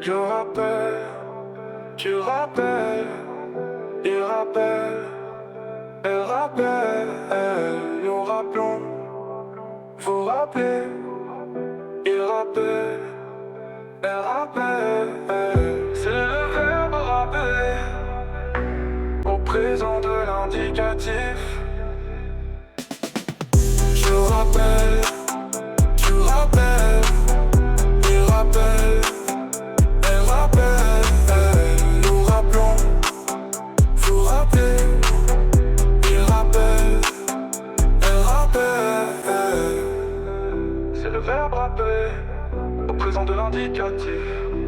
Je rappelle, tu rappelles, il rappelle, elle rappelle, nous rappelons, vous rappelez, il rappelle, elle rappelle, c'est le verbe rappeler, au présent de l'indicatif. Je rappelle, tu rappelles, il rappelle, elle rappelle, nous rappelons, vous rappelez, il rappelle, elle rappelle. C'est le verbe rappeler, au présent de l'indicatif.